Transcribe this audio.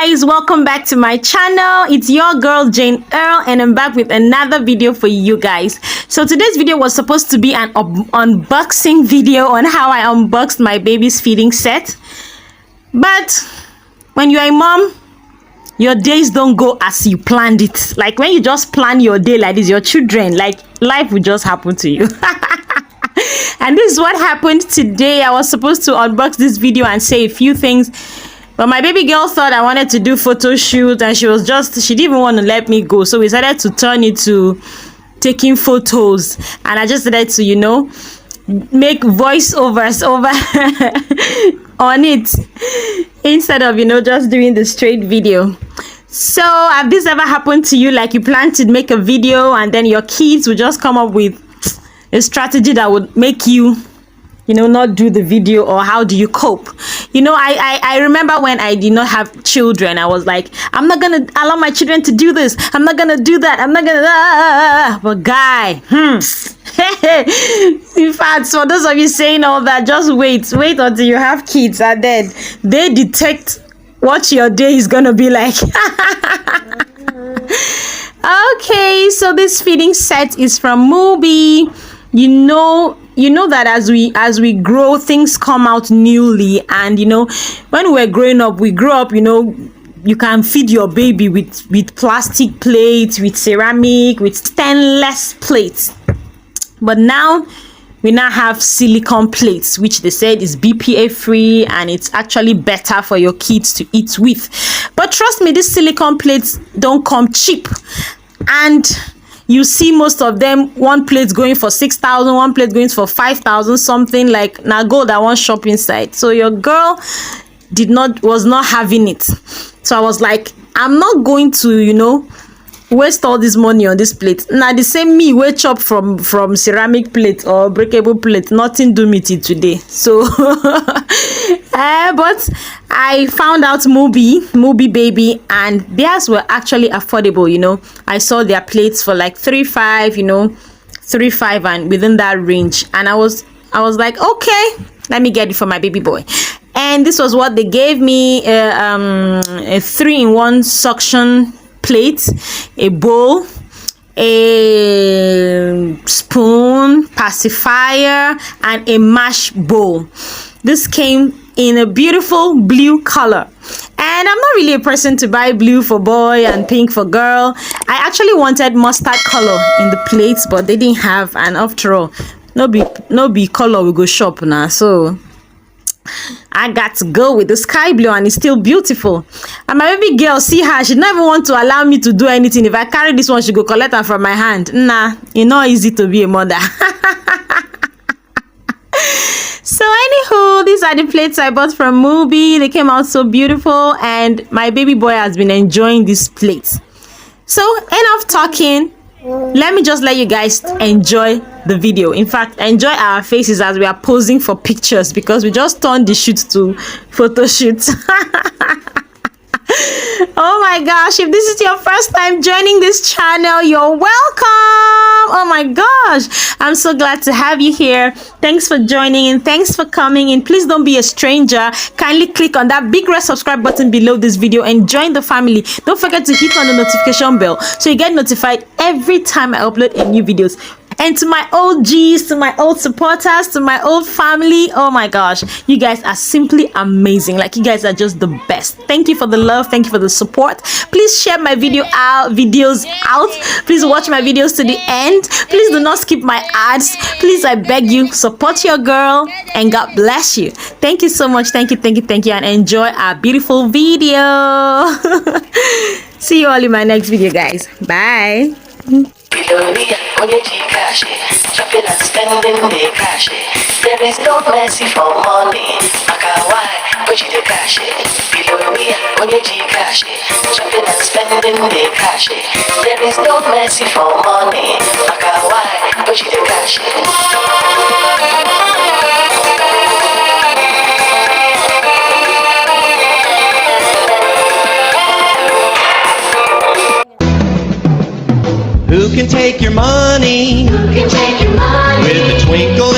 guys, welcome back to my channel. It's your girl Janearl and I'm back with another video for you guys. So today's video was supposed to be an unboxing video on how I unboxed my baby's feeding set. But when you're a mom, your days don't go as you planned it. Like when you just plan your day like this, your children, like life will just happen to you. And this is what happened today. I was supposed to unbox this video and say a few things, but my baby girl thought I wanted to do photo shoot and she didn't even want to let me go. So we decided to turn it to taking photos, and I just decided to, make voiceovers over on it instead of, just doing the straight video. So have this ever happened to you? Like you plan to make a video and then your kids will just come up with a strategy that would make you, not do the video, or how do you cope? I remember when I did not have children, I was like, I'm not gonna allow my children to do this, I'm not gonna do that, I'm not gonna but guy, in fact, for those of you saying all that, just wait until you have kids and then they detect what your day is gonna be like. Okay, so this feeding set is from Mubi. You know that as we grow, things come out newly, and when we're growing up, we grow up, you can feed your baby with plastic plates, with ceramic, with stainless plates, but now we now have silicone plates, which they said is BPA free and it's actually better for your kids to eat with. But trust me, these silicone plates don't come cheap, and you see most of them, one plate going for 6,000, one plate going for 5,000 something. Like now go that one shop inside. So your girl was not having it. So I was like, I'm not going to waste all this money on this plate. Now the same me wey chop from ceramic plate or breakable plate, nothing do me till today. So but I found out Mubi baby, and theirs were actually affordable. I saw their plates for like 3.5, 3.5 and within that range, and I was like, okay, let me get it for my baby boy. And this was what they gave me: a 3-in-1 suction plate, a bowl, a spoon, pacifier, and a mash bowl. This came in a beautiful blue color, and I'm not really a person to buy blue for boy and pink for girl. I actually wanted mustard color in the plates, but they didn't have, and after all, no be color we go shop now, so I got to go with the sky blue, and it's still beautiful. And my baby girl, see her, she never want to allow me to do anything. If I carry this one, she go collect her from my hand. Nah, it's not easy to be a mother. So anywho, these are the plates I bought from Mubi. They came out so beautiful, and my baby boy has been enjoying these plates. So enough talking. Let me just let you guys enjoy the video. In fact, enjoy our faces as we are posing for pictures, because we just turned the shoot to photo shoot. Oh my gosh, if this is your first time joining this channel, you're welcome. Oh my gosh, I'm so glad to have you here. Thanks for joining and thanks for coming in. Please don't be a stranger. Kindly click on that big red subscribe button below this video and join the family. Don't forget to hit on the notification bell so you get notified every time I upload a new videos. And to my old G's, to my old supporters, to my old family, oh my gosh, you guys are simply amazing. Like, you guys are just the best. Thank you for the love, thank you for the support. Please share my videos out. Please watch my videos to the end. Please do not skip my ads. Please, I beg you, support your girl, and God bless you. Thank you so much. Thank you, and enjoy our beautiful video. See you all in my next video, guys. Bye. Shopping and spending the cash. There is no mercy for money. Why? But you the cash. Below me, when you cash. Shopping and spending the cash. There is no mercy for money. Why? But you the cash. Who can take your money? Who can take your money? With a twinkle